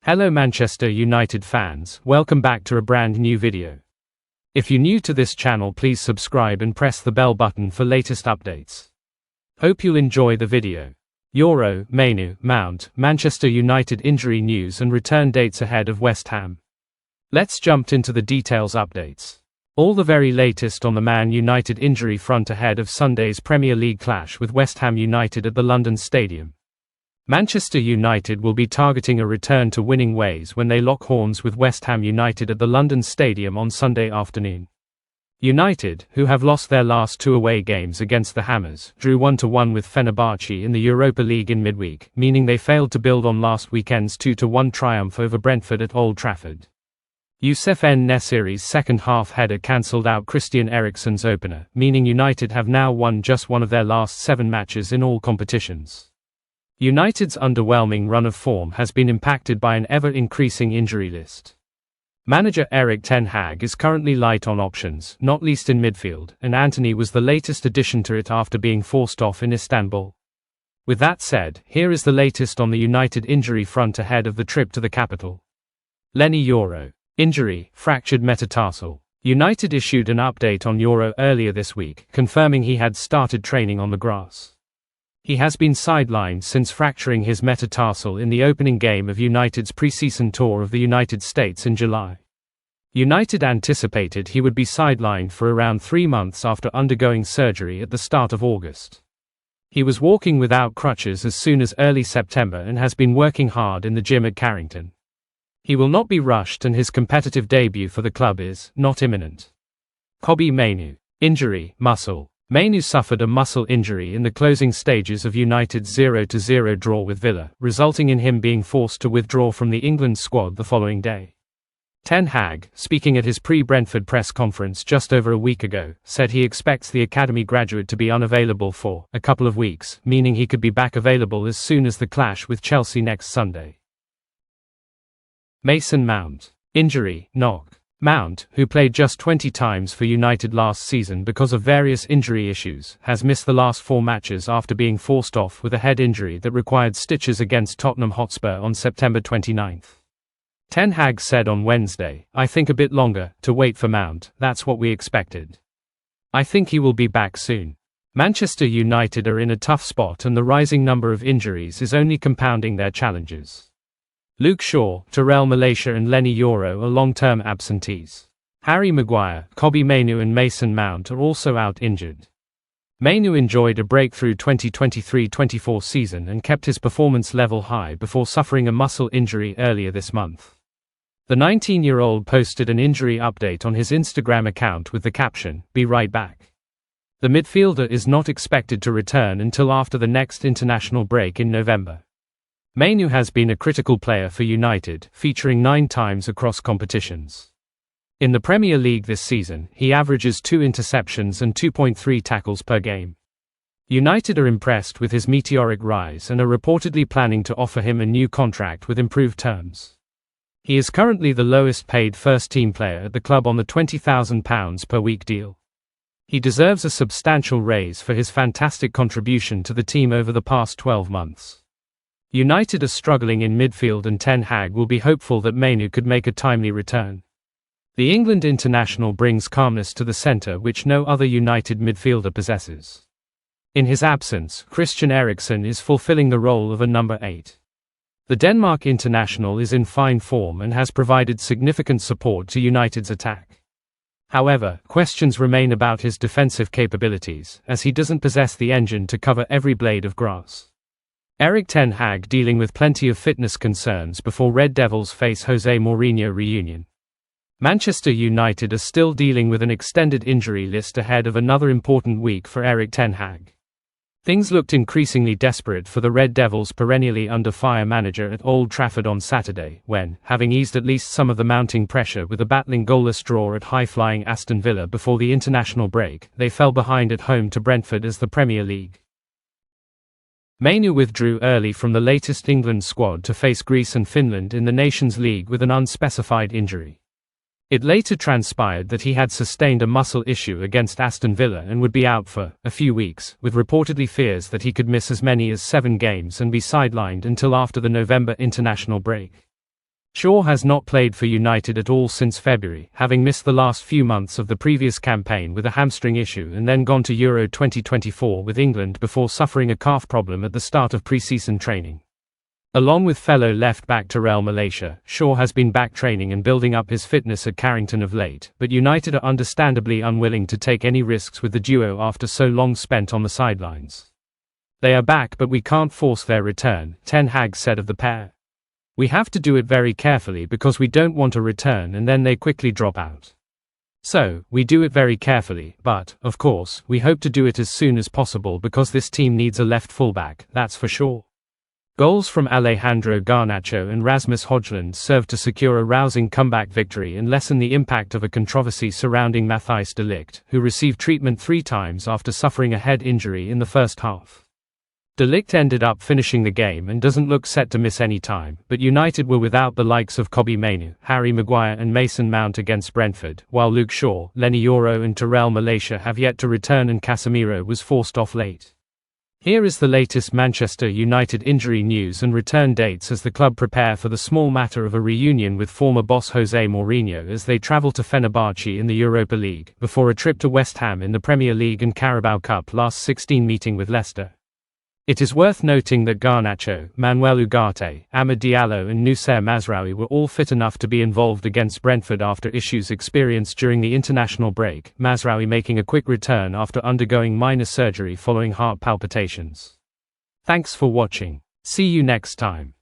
Hello Manchester United fans, welcome back to a brand new video. If you're new to this channel, please subscribe and press the bell button for latest updates. Hope you'll enjoy the video. Yoro Mainoo Mount, Manchester United injury news and return dates ahead of West Ham. Let's jump into the details updates. All the very latest on the Man United injury front ahead of Sunday's Premier League clash with West Ham United at the London Stadium. Manchester United will be targeting a return to winning ways when they lock horns with West Ham United at the London Stadium on Sunday afternoon. United, who have lost their last two away games against the Hammers, drew 1-1 with Fenerbahce in the Europa League in midweek, meaning they failed to build on last weekend's 2-1 triumph over Brentford at Old Trafford. Youssef En-Nesyri's second-half header cancelled out Christian Eriksen's opener, meaning United have now won just one of their last 7 matches in all competitions. United's underwhelming run of form has been impacted by an ever-increasing injury list. Manager Erik ten Hag is currently light on options, not least in midfield, and Antony was the latest addition to it after being forced off in Istanbul. With that said, here is the latest on the United injury front ahead of the trip to the capital. Leny Yoro. Injury, fractured metatarsal. United issued an update on Yoro earlier this week, confirming he had started training on the grass. He has been sidelined since fracturing his metatarsal in the opening game of United's pre-season tour of the United States in July. United anticipated he would be sidelined for around 3 months after undergoing surgery at the start of August. He was walking without crutches as soon as early September and has been working hard in the gym at Carrington. He will not be rushed and his competitive debut for the club is not imminent. Kobbie Mainoo. Injury, muscle. Mainoo suffered a muscle injury in the closing stages of United's 0-0 draw with Villa, resulting in him being forced to withdraw from the England squad the following day. Ten Hag, speaking at his pre-Brentford press conference just over a week ago, said he expects the academy graduate to be unavailable for a couple of weeks, meaning he could be back available as soon as the clash with Chelsea next Sunday. Mason Mount. Injury, knock. Mount, who played just 20 times for United last season because of various injury issues, has missed the last 4 matches after being forced off with a head injury that required stitches against Tottenham Hotspur on September 29. Ten Hag said on Wednesday, "I think a bit longer to wait for Mount, that's what we expected. I think he will be back soon." Manchester United are in a tough spot and the rising number of injuries is only compounding their challenges. Luke Shaw, Tyrell Malacia and Leny Yoro are long-term absentees. Harry Maguire, Kobbie Mainoo and Mason Mount are also out injured. Mainoo enjoyed a breakthrough 2023-24 season and kept his performance level high before suffering a muscle injury earlier this month. The 19-year-old posted an injury update on his Instagram account with the caption, "Be right back." The midfielder is not expected to return until after the next international break in November. Mainoo has been a critical player for United, featuring 9 times across competitions. In the Premier League this season, he averages 2 interceptions and 2.3 tackles per game. United are impressed with his meteoric rise and are reportedly planning to offer him a new contract with improved terms. He is currently the lowest paid first-team player at the club on the £20,000 per week deal. He deserves a substantial raise for his fantastic contribution to the team over the past 12 months. United are struggling in midfield and Ten Hag will be hopeful that Mainoo could make a timely return. The England international brings calmness to the centre which no other United midfielder possesses. In his absence, Christian Eriksen is fulfilling the role of a number 8. The Denmark international is in fine form and has provided significant support to United's attack. However, questions remain about his defensive capabilities, as he doesn't possess the engine to cover every blade of grass. Erik ten Hag dealing with plenty of fitness concerns before Red Devils face Jose Mourinho reunion. Manchester United are still dealing with an extended injury list ahead of another important week for Erik ten Hag. Things looked increasingly desperate for the Red Devils' perennially under-fire manager at Old Trafford on Saturday, when, having eased at least some of the mounting pressure with a battling goalless draw at high-flying Aston Villa before the international break, they fell behind at home to Brentford as the Premier League. Mainoo withdrew early from the latest England squad to face Greece and Finland in the Nations League with an unspecified injury. It later transpired that he had sustained a muscle issue against Aston Villa and would be out for a few weeks, with reportedly fears that he could miss as many as 7 games and be sidelined until after the November international break. Shaw has not played for United at all since February, having missed the last few months of the previous campaign with a hamstring issue and then gone to Euro 2024 with England before suffering a calf problem at the start of pre-season training. Along with fellow left-back Leny Yoro, Shaw has been back training and building up his fitness at Carrington of late, but United are understandably unwilling to take any risks with the duo after so long spent on the sidelines. They are back, but we can't force their return, Ten Hag said of the pair. We have to do it very carefully because we don't want a return and then they quickly drop out. So, we do it very carefully, but, of course, we hope to do it as soon as possible because this team needs a left fullback, that's for sure. Goals from Alejandro Garnacho and Rasmus Højlund served to secure a rousing comeback victory and lessen the impact of a controversy surrounding Matthijs de Ligt, who received treatment 3 times after suffering a head injury in the first half. De Ligt ended up finishing the game and doesn't look set to miss any time, but United were without the likes of Kobbie Mainoo, Harry Maguire and Mason Mount against Brentford, while Luke Shaw, Leny Yoro and Leny Yoro have yet to return and Casemiro was forced off late. Here is the latest Manchester United injury news and return dates as the club prepare for the small matter of a reunion with former boss Jose Mourinho as they travel to Fenerbahce in the Europa League, before a trip to West Ham in the Premier League and Carabao Cup last 16 meeting with Leicester. It is worth noting that Garnacho, Manuel Ugarte, Amad Diallo and Noussair Mazraoui were all fit enough to be involved against Brentford after issues experienced during the international break, Mazraoui making a quick return after undergoing minor surgery following heart palpitations. Thanks for watching. See you next time.